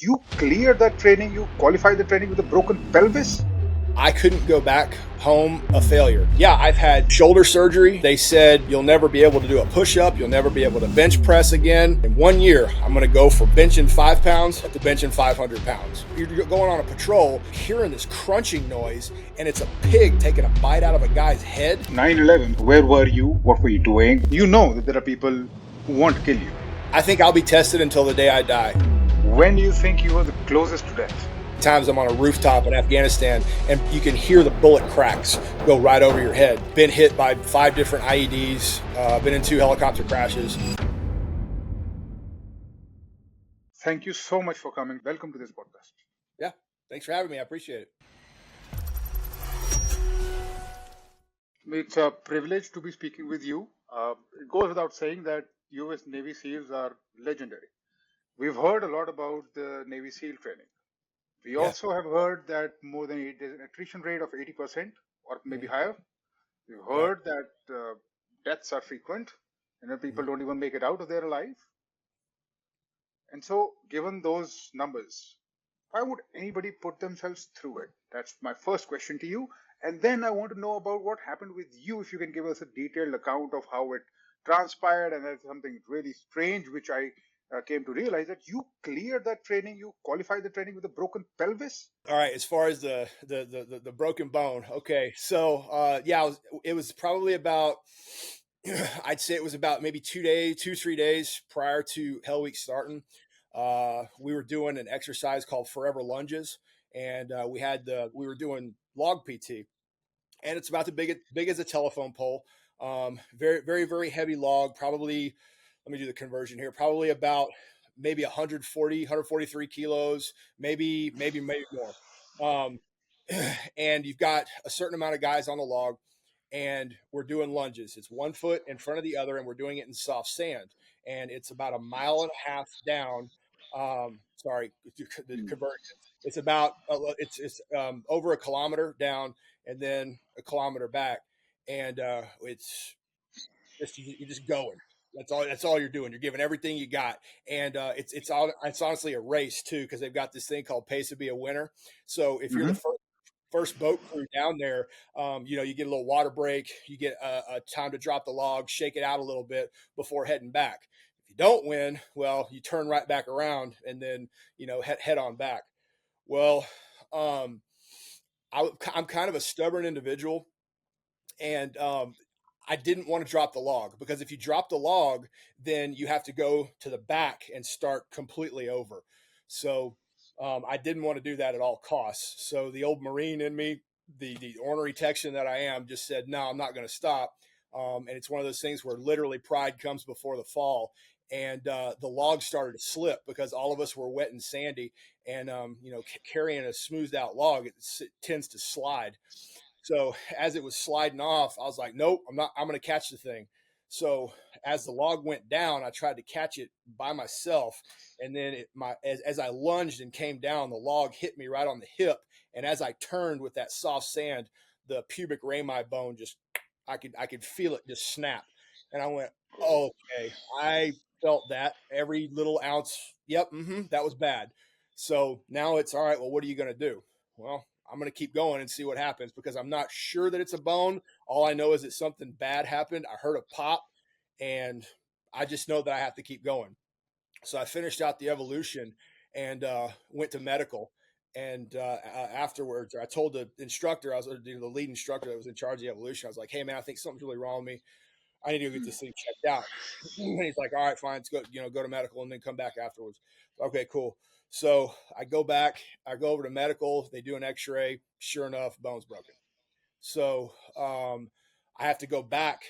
You cleared that training, you qualified the training with a broken pelvis? I couldn't go back home a failure. Yeah, I've had shoulder surgery. They said you'll never be able to do a push up. You'll never be able to bench press again. In 1 year, I'm going to go from benching 5 pounds to benching 500 pounds. You're going on a patrol, hearing this crunching noise, and it's a pig taking a bite out of a guy's head. 9/11, where were you? What were you doing? You know that there are people who want to kill you. I think I'll be tested until the day I die. When do you think you were the closest to death? Times I'm on a rooftop in Afghanistan and you can hear the bullet cracks go right over your head. Been hit by 5 different IEDs, been in 2 helicopter crashes. Thank you so much for coming. Welcome to this podcast. Yeah, thanks for having me. I appreciate it. It's a privilege to be speaking with you. It goes without saying that US Navy SEALs are legendary. We've heard a lot about the Navy SEAL training. We Yeah. also have heard that there's an attrition rate of 80% or maybe Mhm. higher. We've Right. heard that deaths are frequent and that people Mhm. don't even make it out of there alive. And so, given those numbers, why would anybody put themselves through it? That's my first question to you. And then I want to know about what happened with you, if you can give us a detailed account of how it transpired. And that's something really strange, which I came to realize that you cleared that training, you qualified the training with a broken pelvis. All right. As far as the broken bone, okay. So yeah, it was probably about I'd say it was about maybe 2, 3 days prior to Hell Week starting. We were doing an exercise called Forever Lunges, and we were doing log PT, and it's about the big as a telephone pole. Very, very, very heavy log. Probably, let me do the conversion here. Probably about maybe 140, 143 kilos, maybe more. Um, and you've got a certain amount of guys on the log, and we're doing lunges. It's 1 foot in front of the other, and we're doing it in soft sand. And it's about a mile and a half down. Sorry, the Hmm. conversion. It's about it's over a kilometer down, and then a kilometer back, and it's just you're just going. That's all you're doing. You're giving everything you got, and it's honestly a race too because they've got this thing called pace to be a winner. So if you're the Hmm. first boat crew down there, you get a little water break, you get a time to drop the log, shake it out a little bit before heading back. If you don't win, well, you turn right back around and then head on back. Well, um, I'm kind of a stubborn individual, and I didn't want to drop the log because if you drop the log, then you have to go to the back and start completely over. So I didn't want to do that at all costs. So the old Marine in me, the ornery Texan that I am, just said, "No, I'm not going to stop." And it's one of those things where literally pride comes before the fall. And the log started to slip because all of us were wet and sandy, and carrying a smoothed out log, it tends to slide. So as it was sliding off, I was like, nope, I'm not, I'm going to catch the thing. So as the log went down, I tried to catch it by myself. And then as I lunged and came down, the log hit me right on the hip. And as I turned with that soft sand, the pubic rami bone I could feel it just snap. And I went, okay, I felt that every little ounce. Yep. That was bad. So now it's all right. Well, what are you going to do? Well, I'm going to keep going and see what happens because I'm not sure that it's a bone. All I know is that something bad happened. I heard a pop, and I just know that I have to keep going. So I finished out the evolution and went to medical. And afterwards, I told the instructor, the lead instructor that was in charge of the evolution, I was like, "Hey, man, I think something's really wrong with me. I need to go get this thing checked out." And he's like, "All right, fine, let's go. Go to medical and then come back afterwards." Okay, cool. So I go back. I go over to medical. They do an X-ray. Sure enough, bone's broken. So I have to go back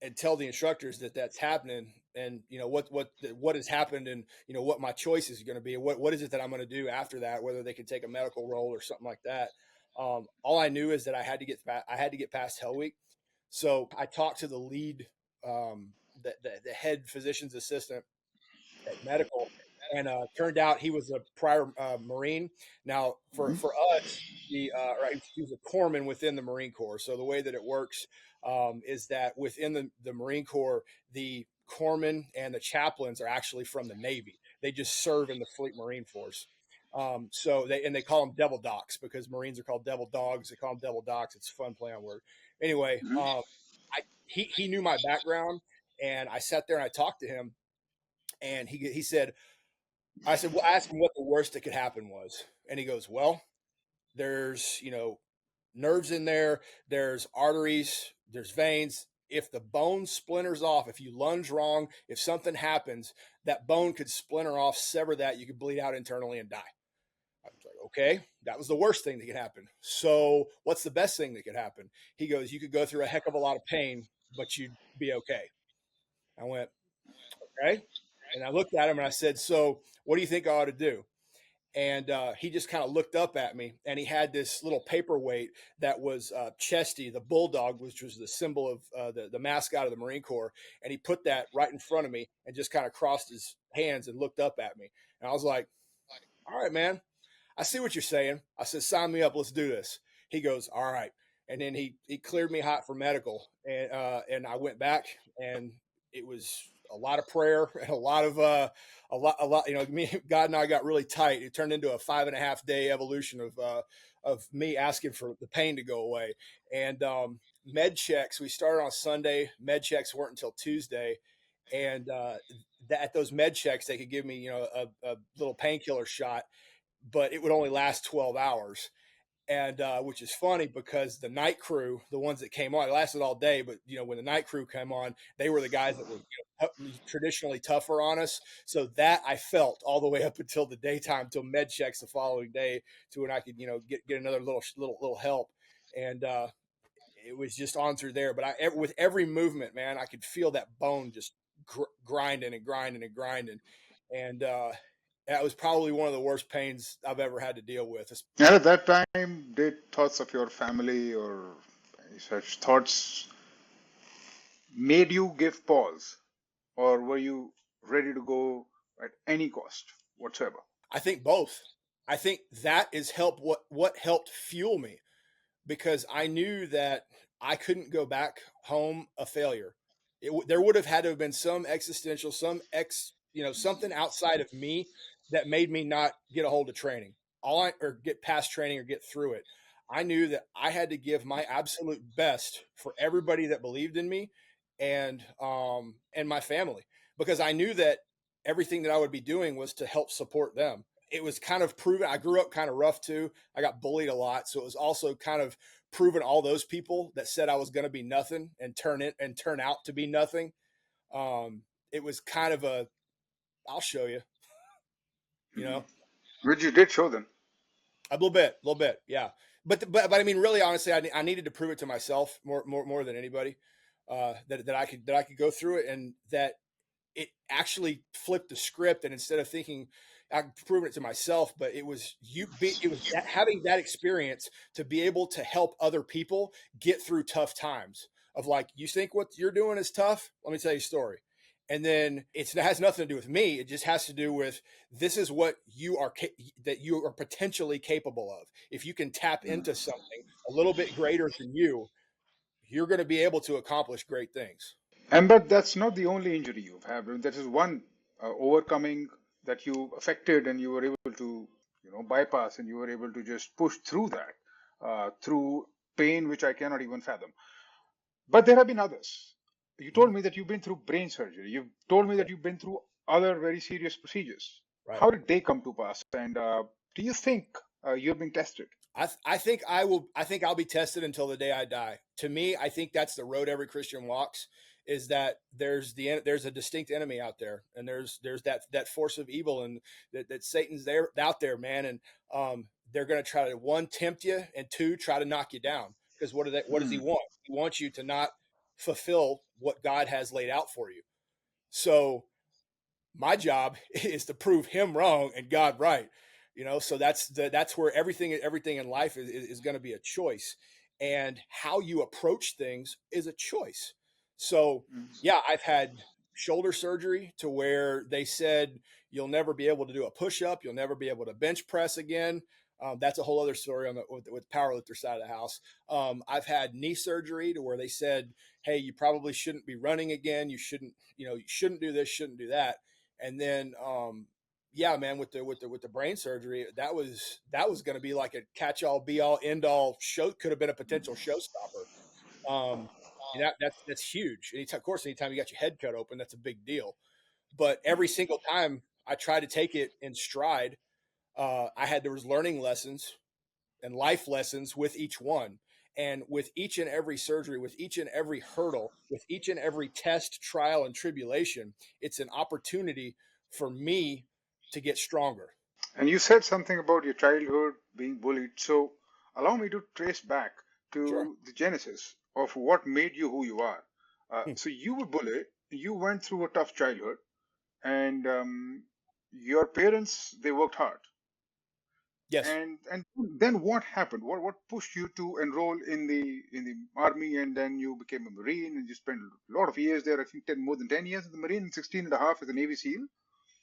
and tell the instructors that that's happening, and what has happened, and what my choice is going to be. What is it that I'm going to do after that? Whether they can take a medical role or something like that. All I knew is that I had to get past Hell Week. So I talked to the lead, the head physician's assistant at medical, and turned out he was a prior Marine. Now, for Hmm. for us, right, he was a corpsman within the Marine Corps. So the way that it works is that within the Marine Corps, the corpsmen and the chaplains are actually from the Navy. They just serve in the Fleet Marine Force. So they call them devil docs because Marines are called devil dogs. They call them devil docs. It's a fun play on word. Anyway, Mhm. he knew my background, and I sat there and I talked to him, and he said, I said, well, I asked him what the worst that could happen was, and he goes, well, there's nerves in there, there's arteries, there's veins. If the bone splinters off, if you lunge wrong, if something happens, that bone could splinter off, sever that, you could bleed out internally and die. I was like, okay, that was the worst thing that could happen. So what's the best thing that could happen? He goes, you could go through a heck of a lot of pain, but you'd be okay. I went, okay. And I looked at him and I said, so what do you think I ought to do? And he just kind of looked up at me, and he had this little paperweight that was Chesty, the bulldog, which was the symbol of the mascot of the Marine Corps. And he put that right in front of me and just kind of crossed his hands and looked up at me. And I was like, all right, man, I see what you're saying. I said, sign me up. Let's do this. He goes, all right. And then he cleared me hot for medical. And I went back, and it was a lot of prayer and a lot, me, God and I got really tight. It turned into a 5.5 day evolution of me asking for the pain to go away. And, med checks, we started on Sunday. Med checks weren't until Tuesday. And, at those med checks, they could give me, a little painkiller shot, but it would only last 12 hours. And which is funny because the night crew, the ones that came on, it lasted all day. But when the night crew came on, they were the guys that were traditionally tougher on us. So that I felt all the way up until the daytime, till med checks the following day, to when I could get another little help. And it was just on through there. But with every movement, man, I could feel that bone just grinding and grinding and grinding. And that was probably one of the worst pains I've ever had to deal with. And at that time, did thoughts of your family or any such thoughts made you give pause, or were you ready to go at any cost whatsoever? I think both. I think that is what helped fuel me, because I knew that I couldn't go back home a failure. There would have had to have been some existential, something outside of me that made me not get a hold of training, or get past training or get through it. I knew that I had to give my absolute best for everybody that believed in me, and my family, because I knew that everything that I would be doing was to help support them. It was kind of proven. I grew up kind of rough too. I got bullied a lot, so it was also kind of proven all those people that said I was going to be nothing and turn out to be nothing. It was kind of I'll show you, you Mhm. know, Which you did show them. a little bit, yeah. But I mean, really, honestly, I needed to prove it to myself more than anybody, that I could go through it, and that it actually flipped the script. And instead of thinking I've proven it to myself, but it was having that experience to be able to help other people get through tough times. Of like, you think what you're doing is tough? Let me tell you a story. And then it has nothing to do with me. It just has to do with, this is what that you are potentially capable of. If you can tap into something a little bit greater than you're going to be able to accomplish great things. And but that's not the only injury you've had. That is one overcoming that you affected, and you were able to, bypass, and you were able to just push through that through pain, which I cannot even fathom. But there have been others. You told me that you've been through brain surgery. You've told me that Right. you've been through other very serious procedures. Right. How did they come to pass? And do you think you're being tested? I think I will. I think I'll be tested until the day I die. To me, I think that's the road every Christian walks. Is that there's a distinct enemy out there, and there's that force of evil, and that Satan's there out there, man. And they're going to try to, one, tempt you, and two, try to knock you down. Because what does he Hmm. want? He wants you to not fulfill what God has laid out for you. So my job is to prove him wrong and God right. So that's where everything in life is going to be a choice, and how you approach things is a choice. So yeah, I've had shoulder surgery to where they said you'll never be able to do a push-up, you'll never be able to bench press again. That's a whole other story with the powerlifter side of the house. I've had knee surgery to where they said, hey, you probably shouldn't be running again, you shouldn't do this, shouldn't do that. And then yeah, man, with the brain surgery, that was going to be like a catch all, be all, end all show. Could have been a potential showstopper. Um, and that's huge. Anytime, of course, anytime you got your head cut open, that's a big deal. But every single time I tried to take it in stride, there was learning lessons and life lessons with each one. And with each and every surgery, with each and every hurdle, with each and every test, trial, and tribulation, it's an opportunity for me to get stronger. And you said something about your childhood being bullied. So allow me to trace back Sure. to the genesis of what made you who you are. Hmm. So you were bullied. You went through a tough childhood, and your parents, they worked hard. Yes. And then what happened? What pushed you to enroll in the army, and then you became a Marine, and you spent a lot of years there. I think more than 10 years in the Marine, and 16 and a half as a Navy SEAL.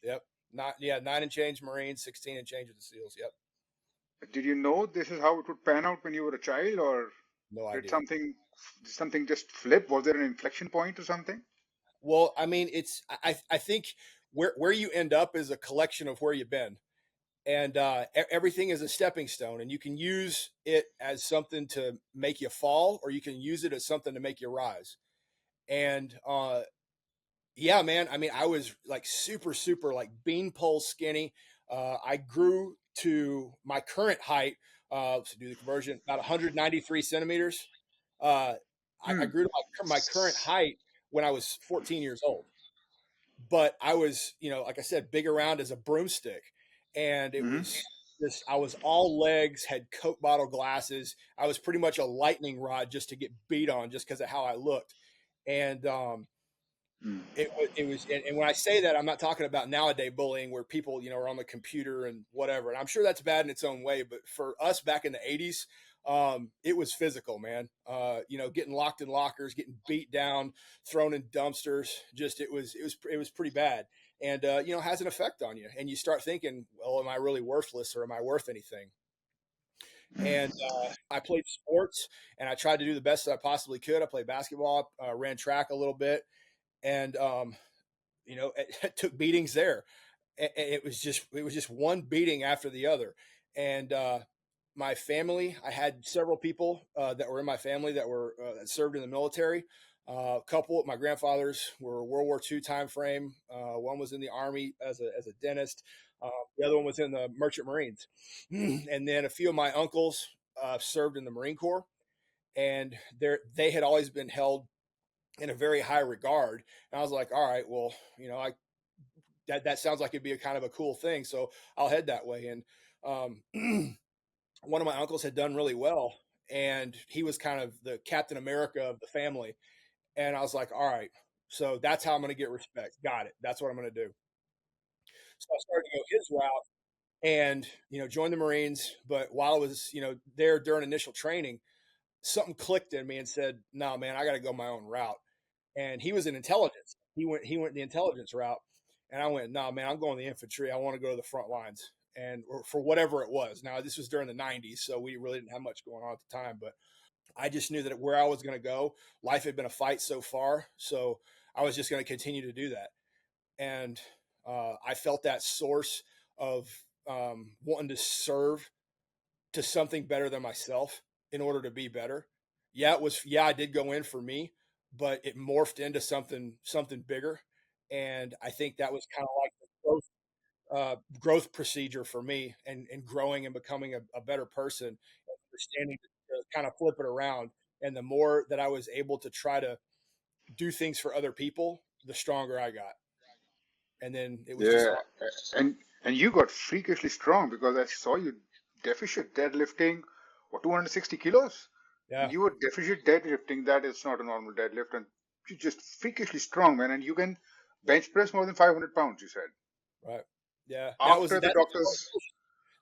Yep. Not yeah. 9 and change Marines, 16 and change with the SEALs. Yep. Did you know this is how it would pan out when you were a child, or No did idea. something just flip? Was there an inflection point or something? Well, I mean, I think where you end up is a collection of where you've been, and everything is a stepping stone, and you can use it as something to make you fall, or you can use it as something to make you rise. And yeah, man, I mean, I was like super like beanpole skinny. I grew to my current height, to do the conversion, about 193 centimeters. uh, I Hmm. grew to my current height when I was 14 years old, but I was, like I said, big around as a broomstick. And it Hmm. was just, I was all legs, had Coke bottle glasses. I was pretty much a lightning rod just to get beat on just because of how I looked. And and when I say that, I'm not talking about nowadays bullying where people, are on the computer and whatever. And I'm sure that's bad in its own way. But for us back in the 80s, it was physical, man. Getting locked in lockers, getting beat down, thrown in dumpsters. Just it was pretty bad, and has an effect on you. And you start thinking, well, am I really worthless, or am I worth anything? And I played sports, and I tried to do the best that I possibly could. I played basketball, ran track a little bit, and it took beatings there. It was just one beating after the other. And my family, I had several people that were in my family that served in the military. A couple of my grandfathers were World War II time frame. One was in the Army as a dentist. The other one was in the Merchant Marines. And then a few of my uncles served in the Marine Corps, and they had always been held in a very high regard. And I was like, all right, well, I that sounds like it'd be a kind of a cool thing, so I'll head that way. And one of my uncles had done really well, and he was kind of the Captain America of the family. And I was like, all right, so that's how I'm going to get respect. Got it. That's what I'm going to do. So I started to go his route, and joined the Marines. But while I was there during initial training, something clicked in me and said, no, man, I got to go my own route. And he was in intelligence. He went the intelligence route, and I went, no, nah, man, I'm going the infantry. I want to go to the front lines, and for whatever it was. Now this was during the '90s, so we really didn't have much going on at the time, but I just knew that where I was going to go, life had been a fight so far, so I was just going to continue to do that. And I felt that source of wanting to serve to something better than myself in order to be better. Yeah, it was. Yeah, I did go in for me, but it morphed into something bigger, and I think that was kind of like the growth procedure for me, and growing and becoming a better person, and understanding to kind of flip it around. And the more that I was able to try to do things for other people, the stronger I got. And then it was just Yeah, on. and you got freakishly strong because I saw you deficit deadlifting, what, 260 kilos? Yeah, You were deficit deadlifting. That is not a normal deadlift, and you're just freakishly strong, man. And you can bench press more than 500 pounds. You said right. Yeah, after the doctors.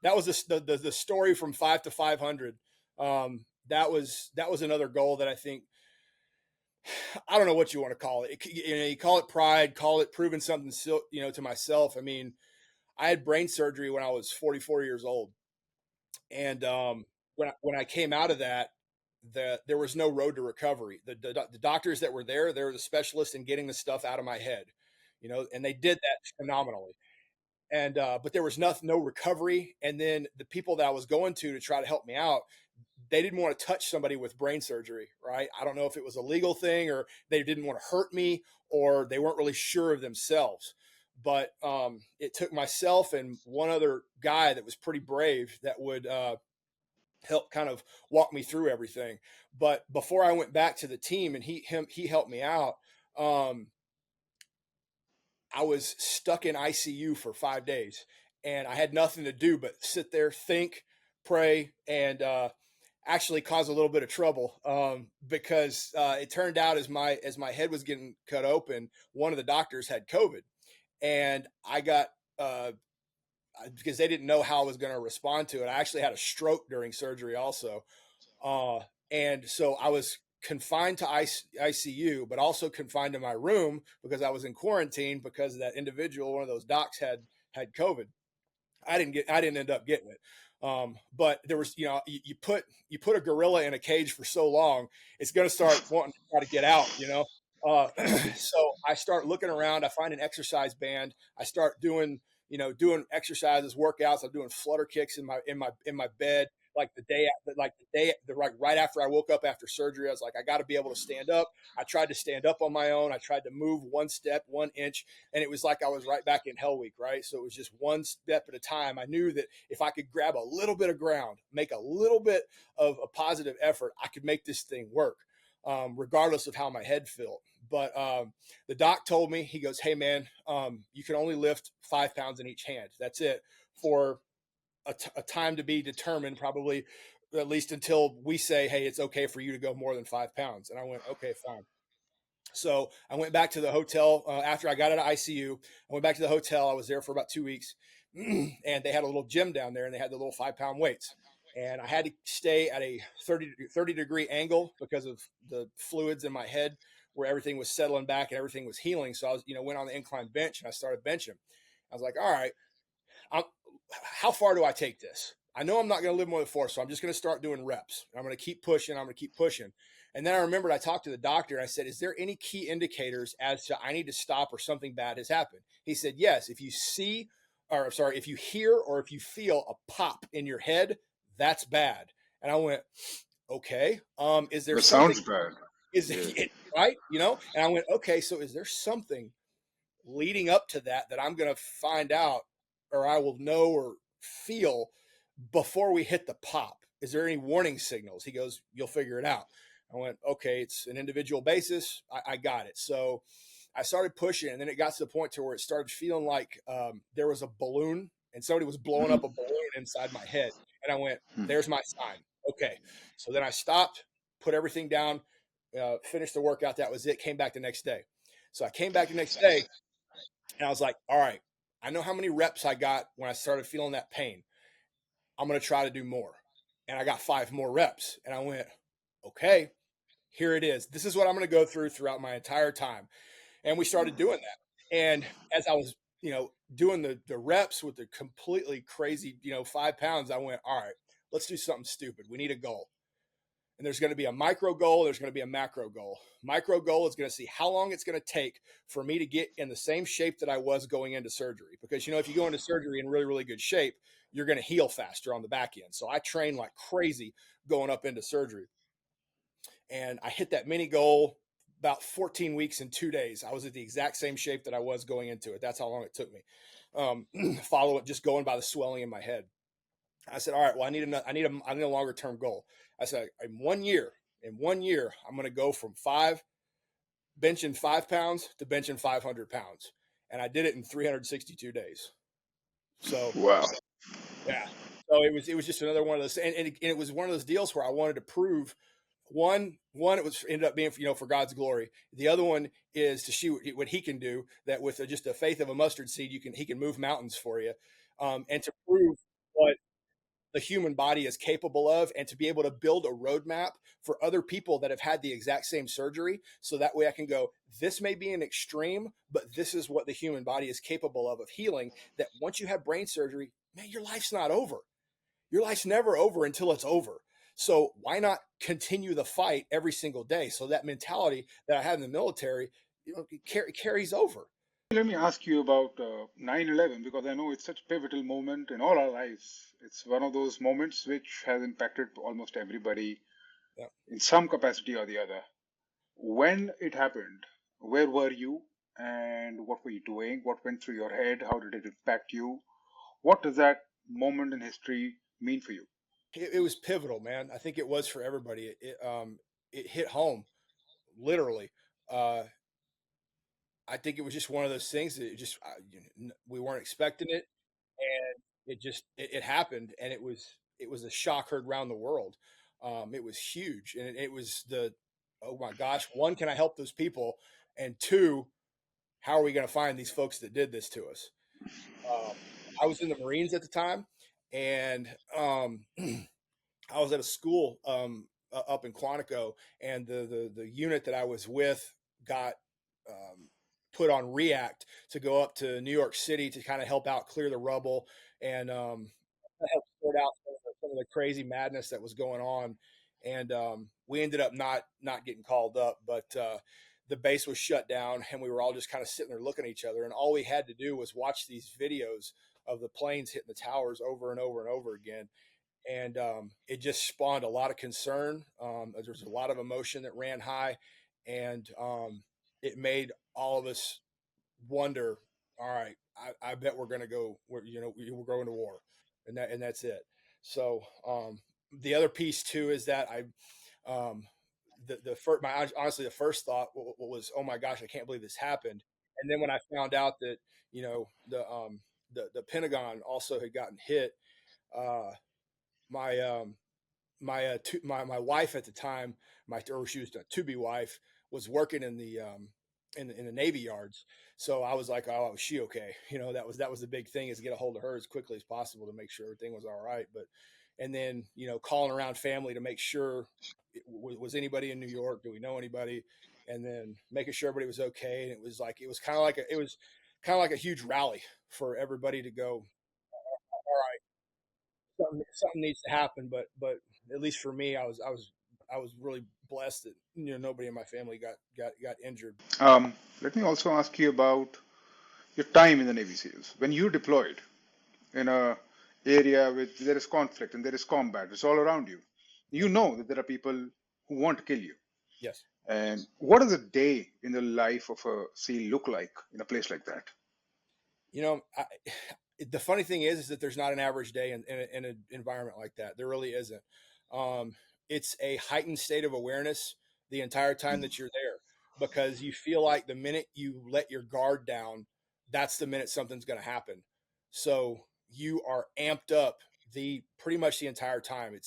that was the story from 5 to 500. That was another goal that I think, I don't know what you want to call it. You call it pride, call it proving something, to myself. I mean, I had brain surgery when I was 44 years old, and when I came out of that, there was no road to recovery. The doctors that were there, they were the specialists in getting the stuff out of my head, and they did that phenomenally. And but there was no recovery. And then the people that I was going to try to help me out, they didn't want to touch somebody with brain surgery, right? I don't know if it was a legal thing or they didn't want to hurt me or they weren't really sure of themselves. But it took myself and one other guy that was pretty brave that would help kind of walk me through everything. But before I went back to the team and he helped me out, I was stuck in ICU for 5 days and I had nothing to do but sit there, think, pray, and actually cause a little bit of trouble because it turned out as my head was getting cut open, one of the doctors had COVID, and I got because they didn't know how I was going to respond to it. I actually had a stroke during surgery also, uh, and so I was confined to ICU, but also confined to my room because I was in quarantine because that individual, one of those docs, had COVID. I didn't end up getting it. But there was, you put a gorilla in a cage for so long, it's going to start wanting to try to get out, so I start looking around, I find an exercise band. I start doing exercises, workouts. I'm doing flutter kicks in my bed. Right after I woke up after surgery, I was like, I got to be able to stand up. I tried to stand up on my own. I tried to move one step, 1 inch, and it was like I was right back in Hell Week, right? So it was just one step at a time. I knew that if I could grab a little bit of ground, make a little bit of a positive effort, I could make this thing work, regardless of how my head felt. But the doc told me, he goes, hey, man, you can only lift 5 pounds in each hand. That's it for a time to be determined, probably at least until we say, hey, it's okay for you to go more than 5 pounds. And I went, okay, fine. So I went back to the hotel after I got out of ICU. I went back to the hotel. I was there for about 2 weeks, and they had a little gym down there, and they had the little 5-pound weights. And I had to stay at a 30-degree angle because of the fluids in my head, where everything was settling back and everything was healing. So I was, went on the incline bench and I started benching. I was like, all right, how far do I take this? I know I'm not going to live more than 4, so I'm just going to start doing reps. I'm going to keep pushing. I'm going to keep pushing. And then I remembered I talked to the doctor and I said, is there any key indicators as to I need to stop or something bad has happened? He said, yes. If you hear or if you feel a pop in your head, that's bad. And I went, okay. Is there That something? sounds bad. Is it right? And I went, okay, so is there something leading up to that I'm going to find out, or I will know or feel before we hit the pop? Is there any warning signals? He goes, you'll figure it out. I went, okay, it's an individual basis. I got it. So I started pushing, and then it got to the point to where it started feeling like there was a balloon and somebody was blowing up a balloon inside my head. And I went, there's my sign. Okay. So then I stopped, put everything down, finished the workout. That was it. Came back the next day. So I came back the next day, and I was like, all right, I know how many reps I got when I started feeling that pain. I'm going to try to do more. And I got 5 more reps. And I went, okay, here it is. This is what I'm going to go throughout my entire time. And we started doing that. And as I was, doing the reps with the completely crazy, 5 pounds, I went, all right, let's do something stupid. We need a goal. And there's going to be a micro goal. There's going to be a macro goal. Micro goal is going to see how long it's going to take for me to get in the same shape that I was going into surgery. Because, if you go into surgery in really, really good shape, you're going to heal faster on the back end. So I train like crazy going up into surgery. And I hit that mini goal about 14 weeks and 2 days. I was at the exact same shape that I was going into it. That's how long it took me. Follow it, just going by the swelling in my head. I said, all right, well, I need a longer term goal. I said, in 1 year, I'm going to go from benching 5 pounds to benching 500 pounds. And I did it in 362 days. So, wow. yeah. So it was just another one of those, and it was one of those deals where I wanted to prove one, it was ended up being, for God's glory. The other one is to see what he can do, that with just the faith of a mustard seed, he can move mountains for you. And to prove what the human body is capable of, and to be able to build a roadmap for other people that have had the exact same surgery. So that way I can go, this may be an extreme, but this is what the human body is capable of healing. That once you have brain surgery, man, your life's not over. Your life's never over until it's over. So why not continue the fight every single day? So that mentality that I had in the military, carries over. Let me ask you about 9/11 because I know it's such a pivotal moment in all our lives. It's one of those moments which has impacted almost everybody Yeah. in some capacity or the other. When it happened, where were you and what were you doing? What went through your head? How did it impact you? What does that moment in history mean for you? It was pivotal, man. I think it was for everybody. It hit home literally. Uh, I think it was just one of those things that we weren't expecting it, and it happened, and it was a shock heard around the world. It was huge, and it was the oh my gosh, one, can I help those people, and two, how are we going to find these folks that did this to us? Um, I was in the Marines at the time, and I was at a school up in Quantico, and the unit that I was with got um, put on React to go up to New York City to kind of help out clear the rubble and help sort out some of the crazy madness that was going on. And we ended up not getting called up, but the base was shut down, and we were all just kind of sitting there looking at each other. And all we had to do was watch these videos of the planes hitting the towers over and over and over again, and it just spawned a lot of concern. There was a lot of emotion that ran high, and it made all of us wonder. All right, I bet we're going to go. We're going to war, and that's it. So the other piece too is that um, the first my honestly the first thought was, oh my gosh, I can't believe this happened. And then when I found out that the Pentagon also had gotten hit, uh, my my wife at the time, or she was a to be wife, was working in the Navy yards. So I was like, oh, was she okay? That was the big thing, is get a hold of her as quickly as possible to make sure everything was all right. But and then calling around family to make sure was anybody in New York? Do we know anybody? And then making sure everybody was okay. And it was kind of like a huge rally for everybody to go, all right, something needs to happen. But at least for me, I was really blessed that nobody in my family got injured. Let me also ask you about your time in the Navy SEALs. When you deployed in a area where there is conflict and there is combat, it's all around you. Yeah. You know that there are people who want to kill you. Yes. And what does a day in the life of a SEAL look like in a place like that? The funny thing is that there's not an average day in an environment like that. There really isn't. Um, it's a heightened state of awareness the entire time that you're there, because you feel like the minute you let your guard down, that's the minute something's going to happen. So you are amped up the pretty much the entire time.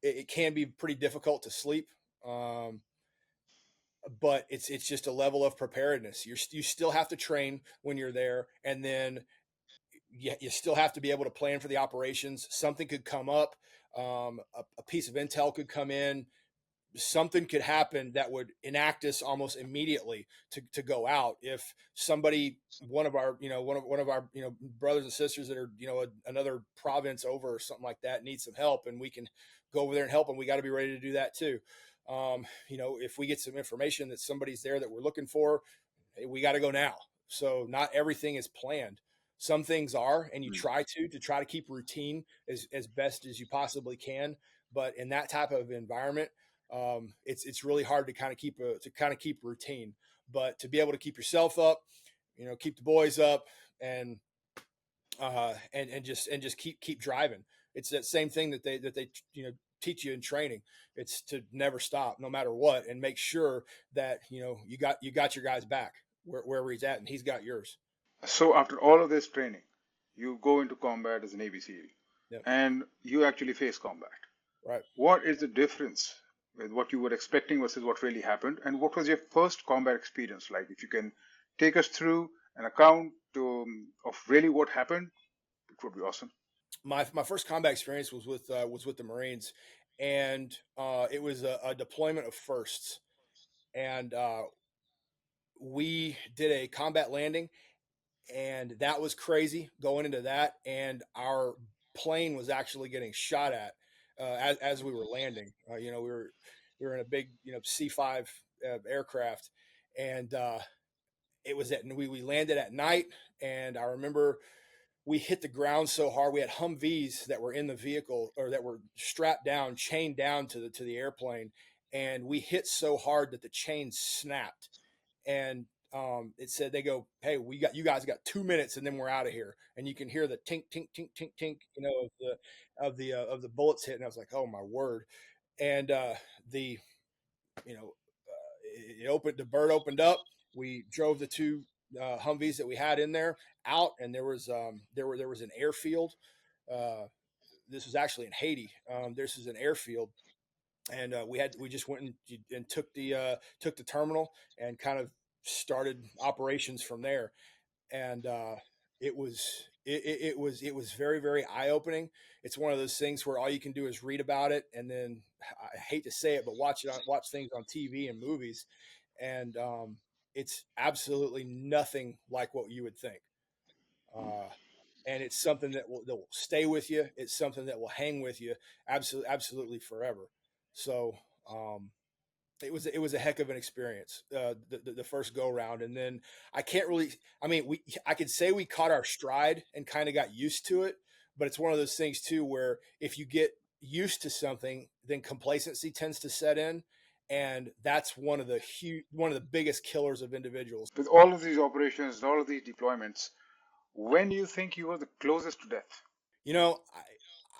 It can be pretty difficult to sleep. Um, but it's just a level of preparedness. You still have to train when you're there, and then you still have to be able to plan for the operations. Something could come up, a piece of intel could come in, something could happen that would enact us almost immediately to go out. If somebody, one of our brothers and sisters that are another province over or something like that, needs some help, and we can go over there and help them, we got to be ready to do that too. If we get some information that somebody's there that we're looking for, hey, we got to go now. So not everything is planned. Some things are, and you Mm. try to keep routine as best as you possibly can. But in that type of environment, it's really hard to kind of keep routine. But to be able to keep yourself up, keep the boys up, and and just keep driving. It's that same thing that they teach you in training. It's to never stop, no matter what, and make sure that you got your guys back wherever he's at, and he's got yours. So, after all of this training, you go into combat as a Navy SEAL Yeah, and you actually face combat. right. What is the difference with what you were expecting versus what really happened? And what was your first combat experience like? If you can take us through an account of really what happened, it would be awesome. My first combat experience was with the Marines, and it was a deployment of firsts, and we did a combat landing, and that was crazy going into that. And our plane was actually getting shot at as we were landing. We were in a big C5 aircraft, and it was we landed at night, and I remember we hit the ground so hard. We had Humvees that were in the vehicle, or that were strapped down, chained down to the airplane, and we hit so hard that the chain snapped. And it said, they go, "Hey, you guys got 2 minutes, and then we're out of here." And you can hear the tink, tink, tink, tink, tink, of the bullets hitting. I was like, "Oh my word!" And the you know it opened. The bird opened up. We drove the two Humvees that we had in there out, and there was an airfield. Uh, this was actually in Haiti. This is an airfield, and we just went and took the terminal and kind of started operations from there. And it was very, very eye opening. It's one of those things where all you can do is read about it, and then, I hate to say it, but watch things on TV and movies, and it's absolutely nothing like what you would think. Uh, and it's something that will stay with you. It's something that will hang with you absolutely forever. So um, it was a heck of an experience, the first go round. And then I can't really, I mean, I could say we caught our stride and kind of got used to it, but it's one of those things too where if you get used to something, then complacency tends to set in, and that's one of the biggest killers of individuals. With all of these operations, all of these deployments, when do you think you were the closest to death? You know,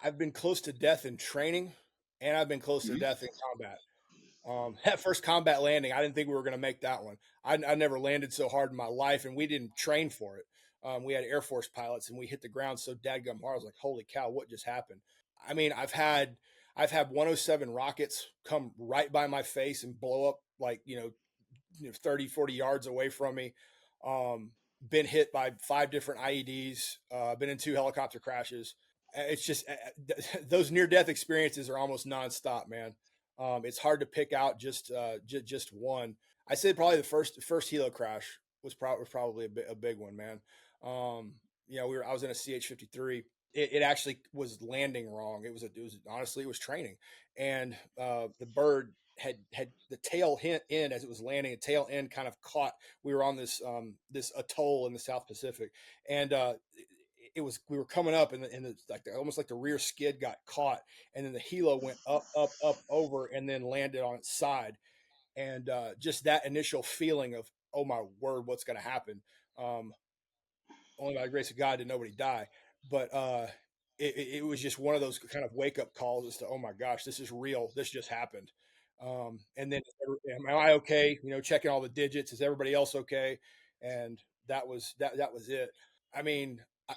I've been close to death in training, and I've been close to Mhm. death in combat. That first combat landing, I didn't think we were going to make that one. I never landed so hard in my life, and we didn't train for it. We had Air Force pilots, and we hit the ground so dadgum hard. I was like, "Holy cow, what just happened?" I mean, I've had 107 rockets come right by my face and blow up, like, 30, 40 yards away from me. Um, been hit by 5 different IEDs. Been in 2 helicopter crashes. It's just those near death experiences are almost nonstop, man. It's hard to pick out just one. I said probably the first helo crash was probably a big one, man. Um, I was in a CH-53. It actually was landing wrong. It was honestly, it was training, and the bird had the tail hint in as it was landing. The tail end kind of caught. We were on this atoll in the South Pacific, and it was we were coming up, and almost like the rear skid got caught, and then the helo went up over, and then landed on its side. And just that initial feeling of, oh my word, what's going to happen? Um, Only by the grace of God did nobody die, but it was just one of those kind of wake up calls as to, oh my gosh, this is real. This just happened. And then, am I okay? Checking all the digits. Is everybody else okay? And that was it. I mean, I,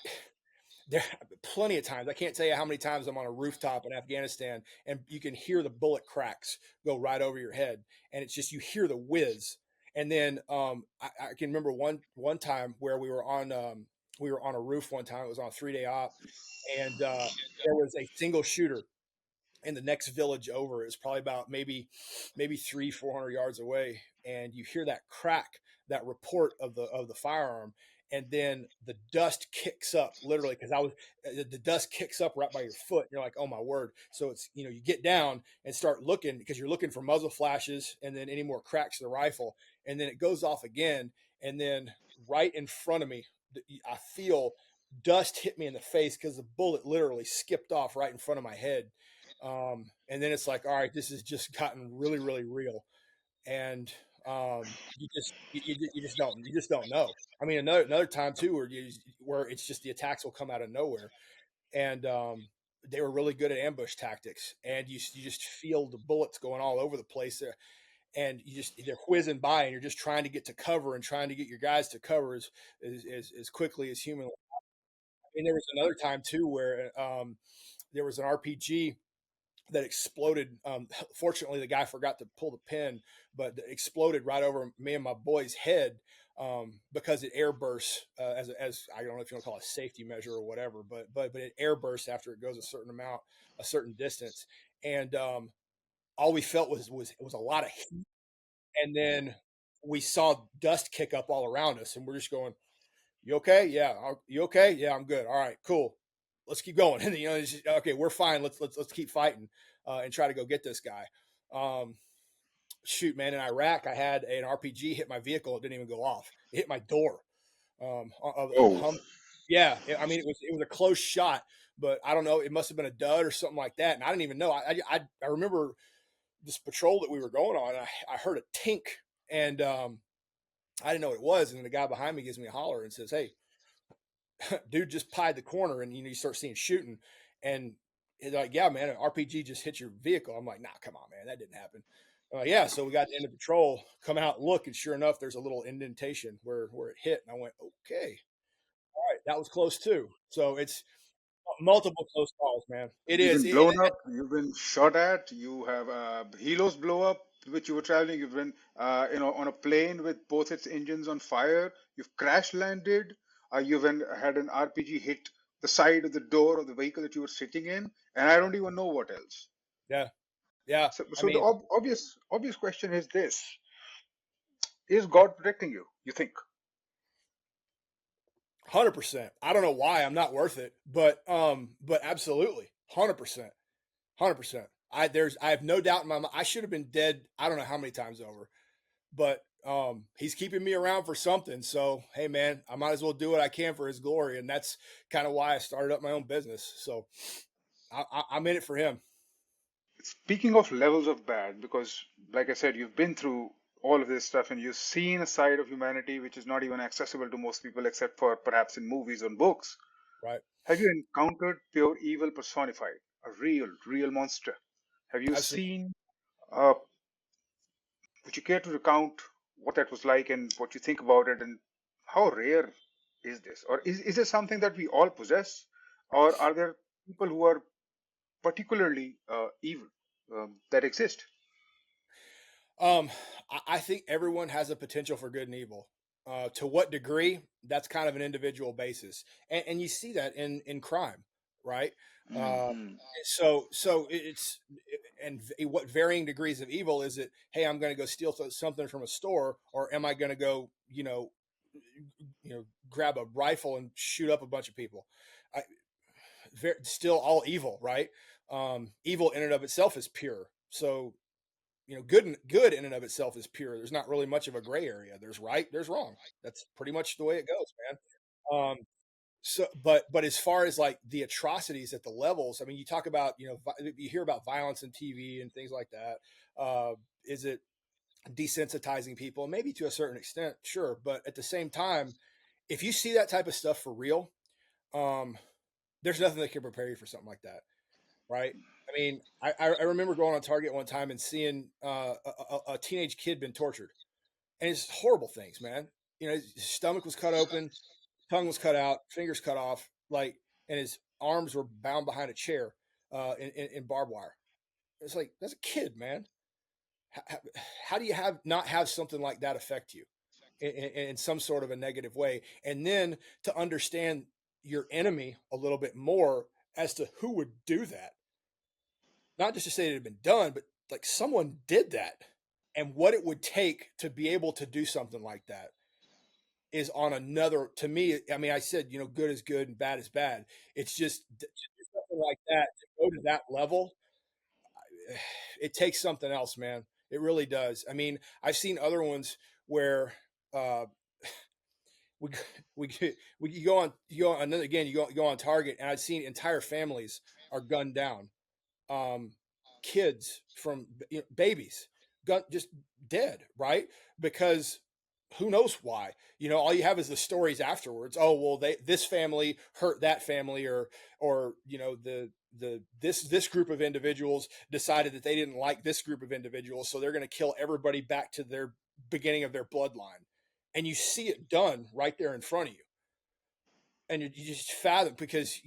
there plenty of times. I can't tell you how many times I'm on a rooftop in Afghanistan, and you can hear the bullet cracks go right over your head, and it's just, you hear the whiz. And then I can remember one time where we were on a roof one time. It was on a 3-day op, and there was a single shooter in the next village over. Is probably about maybe 300-400 yards away, and you hear that crack, that report of the firearm, and then the dust kicks up, literally, because I was the dust kicks up right by your foot, and you're like, oh my word. So it's, you get down and start looking, because you're looking for muzzle flashes and then any more cracks to the rifle, and then it goes off again, and then right in front of me, I feel dust hit me in the face because the bullet literally skipped off right in front of my head. And then it's like, all right, this has just gotten really, really real. And you just don't know. I mean, another time too, where it's just the attacks will come out of nowhere, and they were really good at ambush tactics, and you just feel the bullets going all over the place there, and they're whizzing by, and you're just trying to get to cover and trying to get your guys to cover as quickly as humanly. And there was another time too where there was an RPG that exploded. Fortunately, the guy forgot to pull the pin, but it exploded right over me and my boy's head, because it air bursts, as I don't know if you want to call it a safety measure or whatever, but it air bursts after it goes a certain amount, a certain distance, and all we felt was a lot of heat, and then we saw dust kick up all around us, and we're just going, "You okay? Yeah. You okay? Yeah, I'm good. All right, cool. Let's keep going." And it's just, okay, we're fine. Let's keep fighting, and try to go get this guy. Um, shoot, man, in Iraq, I had an RPG hit my vehicle. It didn't even go off. It hit my door. Of Oh, hum. Yeah, I mean, it was a close shot, but I don't know. It must have been a dud or something like that, and I didn't even know. I remember this patrol that we were going on. I heard a tink, and I didn't know what it was. And then the guy behind me gives me a holler and says, "Hey, dude, just pied the corner," and you start seeing shooting, and he's like, "Yeah, man, an RPG just hit your vehicle." I'm like, "Nah, come on, man, that didn't happen." Yeah, so we got to the end of patrol, come out, look, and sure enough, there's a little indentation where it hit, and I went, "Okay, all right, that was close too." So it's multiple close calls, man. It you've is. been blown up, you've been shot at, you have helos blow up, which you were traveling, you've been on a plane with both its engines on fire, you've crash landed, you've had an RPG hit the side of the door of the vehicle that you were sitting in, and I don't even know what else. Yeah, yeah. So, I so the mean, obvious question is this: is God protecting you? You think? 100%. I don't know why I'm not worth it, but absolutely, 100%, 100%. I have no doubt in my mind. I should have been dead. I don't know how many times over, but he's keeping me around for something. So hey, man, I might as well do what I can for his glory, and that's kind of why I started up my own business. So I'm in it for him. Speaking of levels of bad, because like I said, you've been through all of this stuff and you've seen a side of humanity which is not even accessible to most people except for perhaps in movies or books. Right? Have you encountered pure evil personified, a real monster? Have you Absolutely. seen, would you care to recount what that was like and what you think about it, and how rare is this? Or is it something that we all possess? Or are there people who are particularly evil that exist? Um, I think everyone has a potential for good and evil. To what degree? That's kind of an individual basis, and you see that in crime, right? Uh, Hmm. so it's and what varying degrees of evil is it? Hey, I'm going to go steal something from a store, or am I going to go, grab a rifle and shoot up a bunch of people? I, still all evil, right? Evil in and of itself is pure. So good in and of itself is pure. There's not really much of a gray area. There's right, there's wrong. That's pretty much the way it goes, man. So, but as far as like the atrocities at the levels, I mean, you talk about, you hear about violence in TV and things like that. Is it desensitizing people? Maybe to a certain extent, sure. But at the same time, if you see that type of stuff for real, um, there's nothing that can prepare you for something like that, right? I mean, I remember going on Target one time and seeing a teenage kid been tortured, and it's horrible things, man. His stomach was cut open, tongue was cut out, fingers cut off, like, and his arms were bound behind a chair in barbed wire. It's like that's a kid, man. How, how do you not have something like that affect you in some sort of a negative way, and then to understand your enemy a little bit more as to who would do that, not just to say it had been done, but like someone did that, and what it would take to be able to do something like that is on another. To me, I mean, I said, good is good and bad is bad. It's just to do something like that, to go to that level, it takes something else, man. It really does. I mean, I've seen other ones where uh, we we we you go on another again. You go on Target, and I've seen entire families are gunned down, um, kids from babies just dead, right? Because who knows why? All you have is the stories afterwards. Oh well, this family hurt that family, or this group of individuals decided that they didn't like this group of individuals, so they're going to kill everybody back to their beginning of their bloodline, and you see it done right there in front of you, and you just fathom because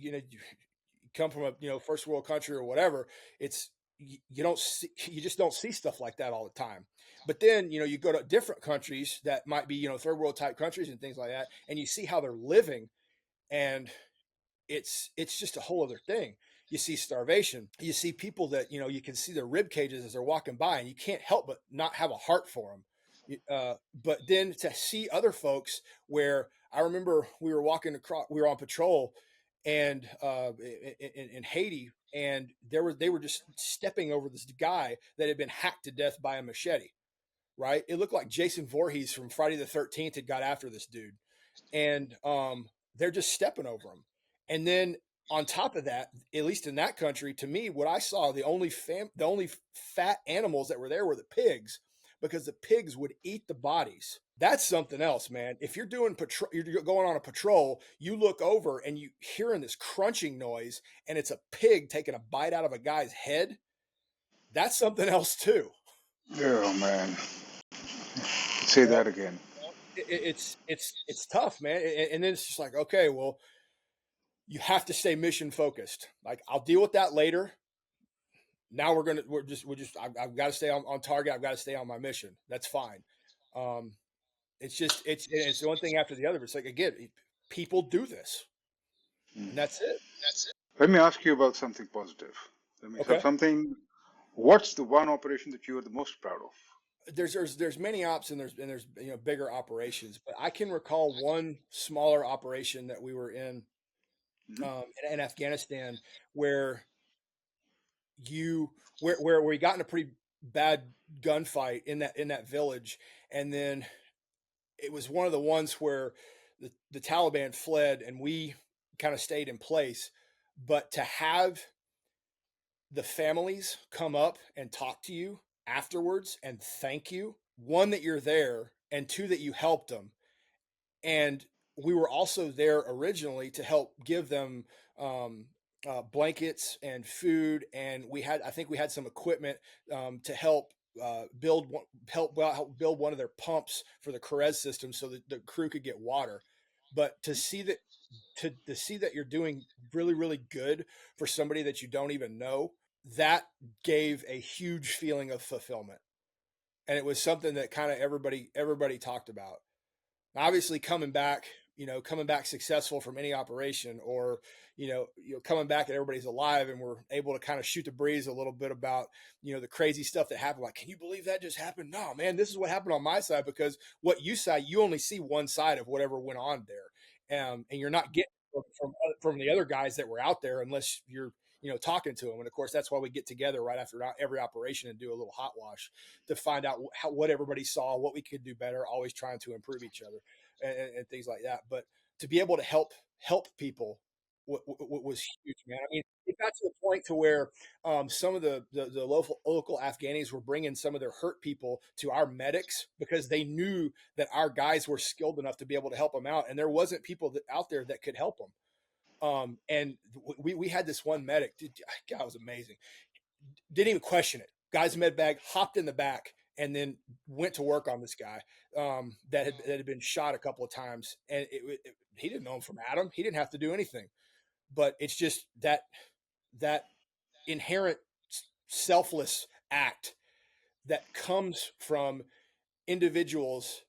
come from a first world country or whatever. It's you just don't see stuff like that all the time. But then you go to different countries that might be third world type countries and things like that, and you see how they're living, and it's just a whole other thing. You see starvation, you see people that you can see their rib cages as they're walking by, and you can't help but not have a heart for them. But then to see other folks, where I remember we were walking across, we were on patrol, and in Haiti, and they were just stepping over this guy that had been hacked to death by a machete. right? It looked like Jason Voorhees from Friday the 13th had got after this dude. And they're just stepping over him. And then on top of that, at least in that country, to me, what I saw, the only fat animals that were there were the pigs, because the pigs would eat the bodies. That's something else, man. If you're doing patrol, you're going on a patrol, you look over and you hearing this crunching noise, and it's a pig taking a bite out of a guy's head. That's something else too. Oh man, say You know, that again. it's tough, man. And then it's just like, okay, well, you have to stay mission focused. Like, I'll deal with that later. Now I've got to stay on target. I've got to stay on my mission. That's fine. Um, it's one thing after the other. It's like, again, people do this, Hmm. and that's it. Let me ask you about something positive. Let me have Okay. something. What's the one operation that you are the most proud of? There's many ops, and there's bigger operations, but I can recall one smaller operation that we were Hmm. in Afghanistan, where you where we got in a pretty bad gunfight in that village, and then it was one of the ones where the Taliban fled and we kind of stayed in place. But to have the families come up and talk to you afterwards and thank you, one, that you're there, and two, that you helped them. And we were also there originally to help give them um, blankets and food, and I think we had some equipment to help help build one of their pumps for the Carez system so that the crew could get water. But to see that you're doing really really good for somebody that you don't even know, that gave a huge feeling of fulfillment, and it was something that kind of everybody talked about. Obviously, coming back successful from any operation, or coming back and everybody's alive and we're able to kind of shoot the breeze a little bit about the crazy stuff that happened. Like, can you believe that just happened? No, man, this is what happened on my side, because what you saw, you only see one side of whatever went on there, and you're not getting from the other guys that were out there unless you're talking to them. And of course, that's why we get together right after every operation and do a little hot wash to find out what everybody saw, what we could do better, always trying to improve each other, and things like that. But to be able to help people was huge, man. I mean, it got to the point to where some of the local Afghanis were bringing some of their hurt people to our medics, because they knew that our guys were skilled enough to be able to help them out, and there wasn't people out there that could help them. And we had this one medic, dude, God, it was amazing. Didn't even question it. Guy's med bag, hopped in the back, and then went to work on this guy that had been shot a couple of times. And he didn't know him from Adam. He didn't have to do anything. But it's just that inherent selfless act that comes from individuals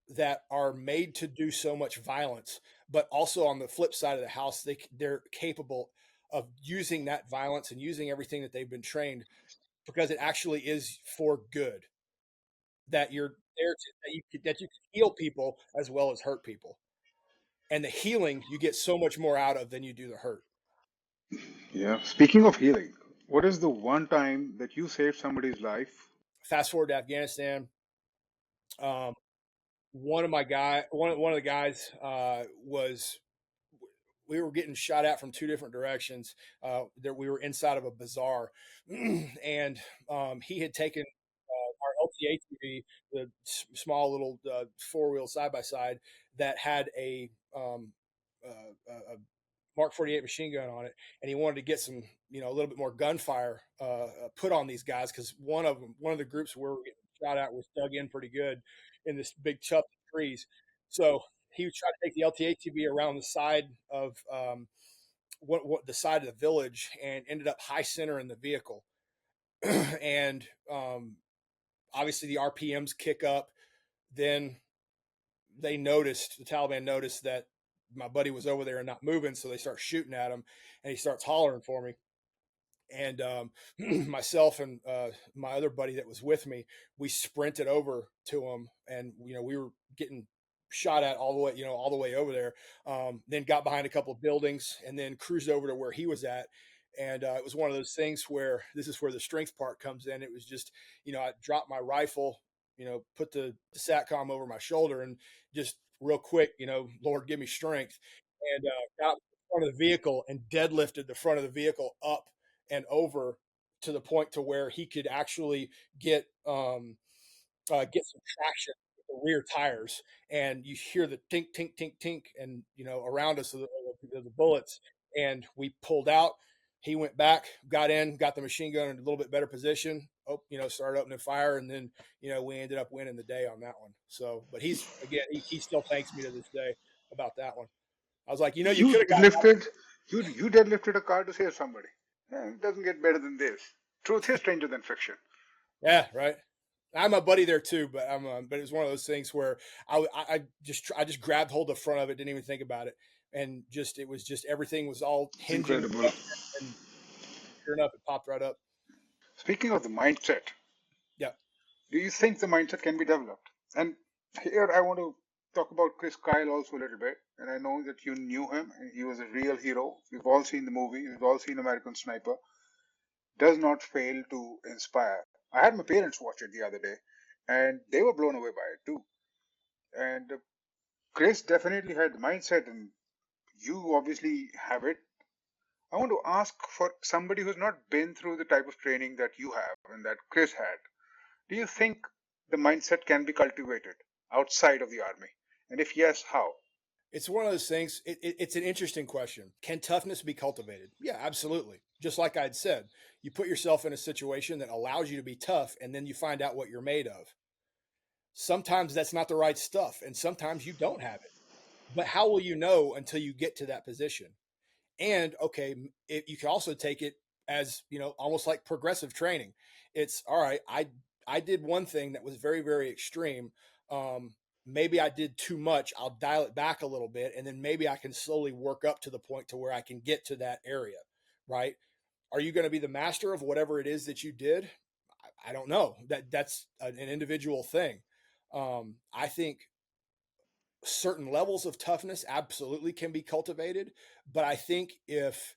that are made to do so much violence, but also on the flip side of the house, they're capable of using that violence and using everything that they've been trained, because it actually is for good. That you're there that you can heal people as well as hurt people, and the healing you get so much more out of than you do the hurt. Yeah. Speaking of healing, what is the one time that you saved somebody's life? Fast forward to Afghanistan. Um, one of the guys was we were getting shot at from two different directions. There, we were inside of a bazaar, and he had taken our LTA TV, the small little four-wheel side by side that had a Mark 48 machine gun on it, and he wanted to get some, a little bit more gunfire put on these guys, because one of the groups where we were getting shot at was dug in pretty good in this big tuft of trees. So he tried to take the LTA TV around the side of the side of the village, and ended up high center in the vehicle. And obviously the RPMs kick up. Then the Taliban noticed that my buddy was over there and not moving, so they start shooting at him, and he starts hollering for me. And myself and my other buddy that was with me, we sprinted over to him, and we were getting shot at all the way over there. Then got behind a couple of buildings, and then cruised over to where he was at. And it was one of those things where this is where the strength part comes in. It was just, I dropped my rifle, put the satcom over my shoulder and just real quick, Lord, give me strength, and got in front of the vehicle and deadlifted the front of the vehicle up and over to the point to where he could actually get some traction with the rear tires, and you hear the tink, tink, tink, tink, and around us the bullets, and we pulled out. He went back, got in, got the machine gun in a little bit better position. Started opening fire, and then we ended up winning the day on that one. So, but he's again, he still thanks me to this day about that one. I was like, you You could have got deadlifted, you deadlifted a car to save somebody. It doesn't get better than this. Truth is stranger than fiction. yeah, right. I'm a buddy there too, but but it's one of those things where I just grabbed hold of the front of it, didn't even think about it, and it was just everything was all It's hinging, incredible. and sure enough, it popped right up. Speaking of the mindset, Yeah, do you think the mindset can be developed? And here I want to talk about Chris Kyle also a little bit. And I know that you knew him, and he was a real hero. We've all seen the movie, we've all seen American Sniper. Does not fail to inspire. I had my parents watch it the other day, and they were blown away by it too. And Chris definitely had the mindset, and you obviously have it. I want to ask for somebody who's not been through the type of training that you have and that Chris had. Do you think the mindset can be cultivated outside of the army? And if yes, how? it's one of those things. It's an interesting question. Can toughness be cultivated? Yeah, absolutely. Just like I'd said, you put yourself in a situation that allows you to be tough, and then you find out what you're made of. Sometimes that's not the right stuff, and sometimes you don't have it. But how will you know until you get to that position? And okay, you can also take it as almost like progressive training. It's all right. I did one thing that was very, very extreme. Maybe I did too much. I'll dial it back a little bit, and then maybe I can slowly work up to the point to where I can get to that area. Right? Are you going to be the master of whatever it is that you did? I don't know. That's an individual thing. I think certain levels of toughness absolutely can be cultivated, but I think if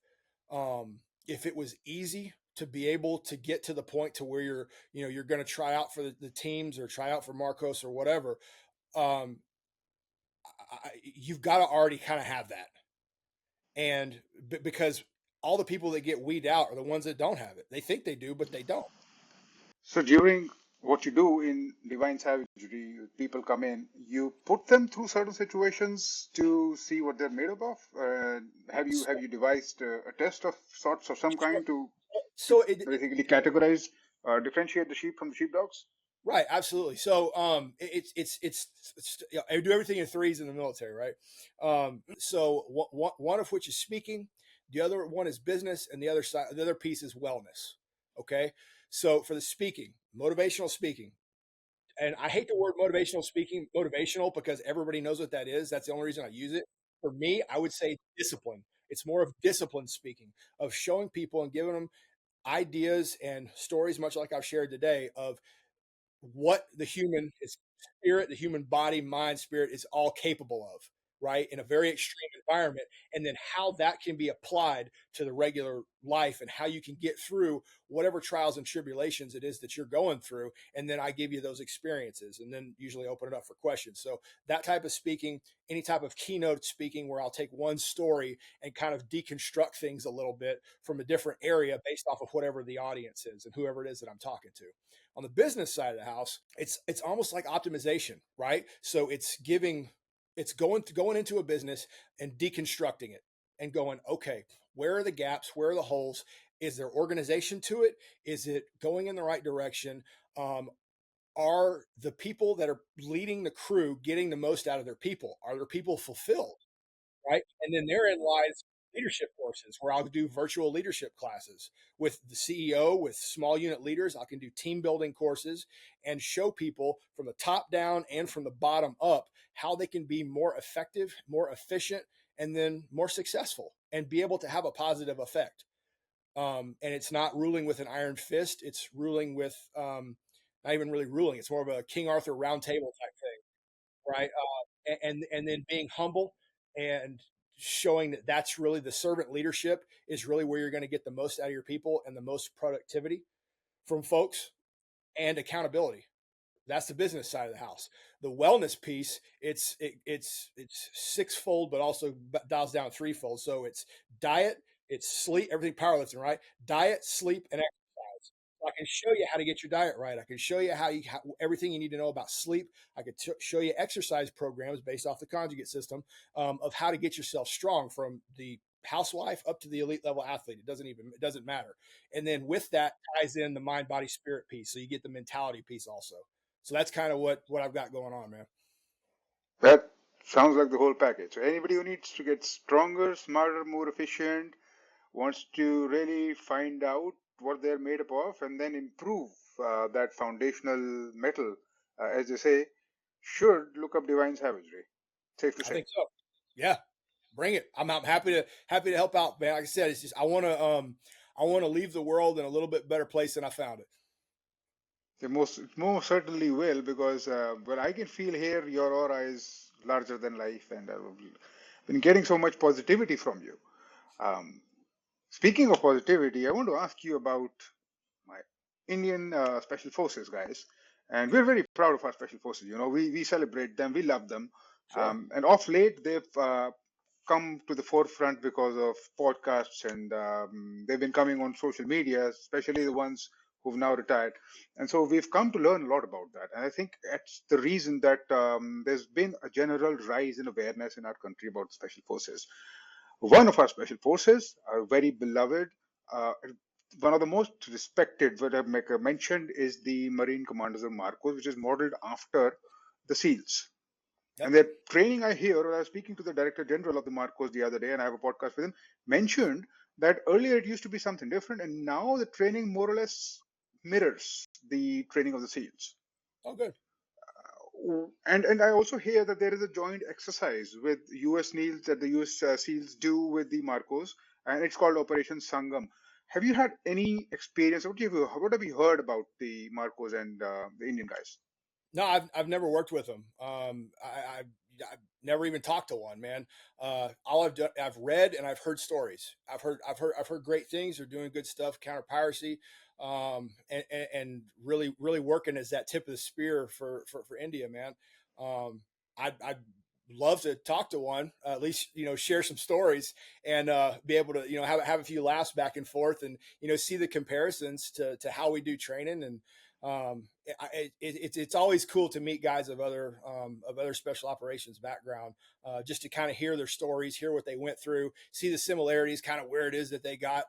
it was easy to be able to get to the point to where you're going to try out for the teams or try out for Marcos or whatever, um, you've got to already kind of have that. And because all the people that get weeded out are the ones that don't have it. They think they do, but they don't. So during what you do in Divine Savagery, people come in, you put them through certain situations to see what they're made up of. Have you devised a test of sorts of some kind to So it, basically categorize, differentiate the sheep from the sheepdogs? Right, absolutely. So I do everything in threes in the military, right? So one of which is speaking, the other one is business, and the other piece is wellness. Okay, so for the speaking, motivational speaking, and I hate the word motivational speaking, motivational, because everybody knows what that is. That's the only reason I use it. For me, I would say discipline. It's more of discipline speaking, of showing people and giving them ideas and stories, much like I've shared today, of what the human is spirit, the human body, mind, spirit is all capable of, right? In a very extreme environment. And then how that can be applied to the regular life and how you can get through whatever trials and tribulations it is that you're going through. And then I give you those experiences and then usually open it up for questions. So that type of speaking, any type of keynote speaking where I'll take one story and kind of deconstruct things a little bit from a different area based off of whatever the audience is and whoever it is that I'm talking to. On the business side of the house, it's almost like optimization, right? So it's going into a business and deconstructing it and going, okay, where are the gaps? Where are the holes? Is there organization to it? Is it going in the right direction? Are the people that are leading the crew getting the most out of their people? Are their people fulfilled? Right? And then therein lies leadership courses where I'll do virtual leadership classes with the CEO, with small unit leaders. I can do team building courses and show people from the top down and from the bottom up how they can be more effective, more efficient, and then more successful and be able to have a positive effect. And it's not ruling with an iron fist. It's ruling with not even really ruling. It's more of a King Arthur round table type thing, right? And then being humble and showing that that's really the servant leadership is really where you're going to get the most out of your people and the most productivity from folks, and accountability. That's the business side of the house. The wellness piece, it's sixfold, but also dials down threefold. So it's diet, it's sleep, everything powerlifting, right? Diet, sleep, and exercise. So I can show you how to get your diet right. I can show you everything you need to know about sleep. I could show you exercise programs based off the conjugate system, of how to get yourself strong from the housewife up to the elite level athlete. It doesn't matter. And then with that ties in the mind, body, spirit piece. So you get the mentality piece also. So that's kind of what I've got going on, man. That sounds like the whole package. So anybody who needs to get stronger, smarter, more efficient, wants to really find out what they're made up of and then improve that foundational metal, as they say, should look up Divine Savagery. Safe to I say. think so. Yeah, bring it. I'm happy to help out, man. Like I said, it's just I want to leave the world in a little bit better place than I found it. It most certainly will, because well, I can feel here your aura is larger than life, and I've been getting so much positivity from you. Um, Speaking of positivity, I want to ask you about my Indian Special Forces guys, and we're very proud of our Special Forces. You know, we celebrate them, we love them, Sure. and off late they've come to the forefront because of podcasts, and they've been coming on social media, especially the ones who've now retired. And so we've come to learn a lot about that. And I think that's the reason that there's been a general rise in awareness in our country about special forces. One of our special forces, our very beloved, uh, one of the most respected, what I've mentioned, is the Marine Commanders of Marcos, which is modeled after the SEALs. Yep. And their training, I hear, I was speaking to the Director General of the Marcos the other day, and I have a podcast with him, mentioned that earlier it used to be something different, and now the training more or less mirrors the training of the SEALs. Oh, good. And I also hear that there is a joint exercise with U.S. SEALs that the U.S. SEALs do with the Marcos, and it's called Operation Sangam. Have you had any experience? What have you heard about the Marcos and the Indian guys? No, I've never worked with them. I've never even talked to one, man. All I've done, I've read and I've heard stories. I've heard great things. They're doing good stuff, counter piracy, and really working as that tip of the spear for India, man. I'd love to talk to one, at least share some stories and be able to have a few laughs back and forth, and see the comparisons to how we do training. And it's always cool to meet guys of other special operations background, just to kind of hear their stories, hear what they went through, see the similarities, kind of where it is that they got,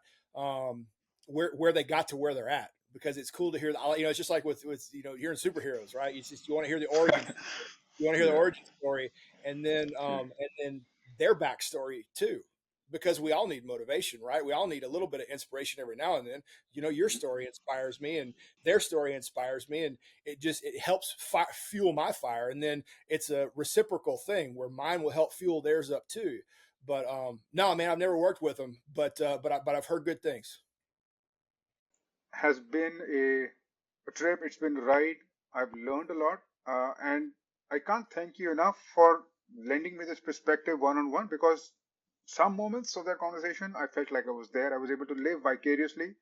where they got to where they're at. Because it's cool to hear. It's just like with hearing superheroes, right? You want to hear the origin. You want to hear the Yeah. origin story, and then their backstory too, because we all need motivation, right? We all need a little bit of inspiration every now and then. Your story inspires me, and their story inspires me, and it helps fuel my fire, and then it's a reciprocal thing where mine will help fuel theirs up too. But no, man, I've never worked with them, but I've heard good things. Has been a trip. It's been a ride. I've learned a lot, and I can't thank you enough for lending me this perspective one on one, because some moments of that conversation, I felt like I was there. I was able to live vicariously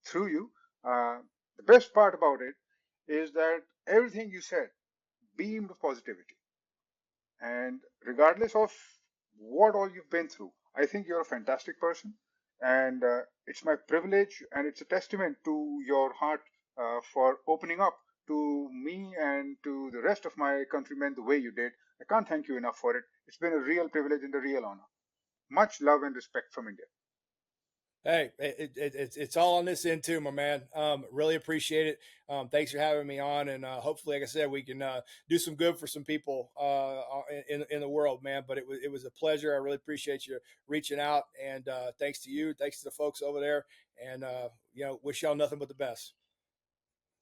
through you. Uh, the best part about it is that everything you said beamed of positivity. And regardless of what all you've been through, I think you're a fantastic person. And it's my privilege, and it's a testament to your heart for opening up to me and to the rest of my countrymen the way you did. I can't thank you enough for it. It's been a real privilege and a real honor. Much love and respect from India. Hey, it's all on this end too, my man. Really appreciate it. Thanks for having me on, and hopefully, like I said, we can do some good for some people in the world, man. But it was a pleasure. I really appreciate you reaching out, and thanks to you, thanks to the folks over there, and wish y'all nothing but the best.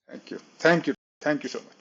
Thank you. Thank you. Thank you so much.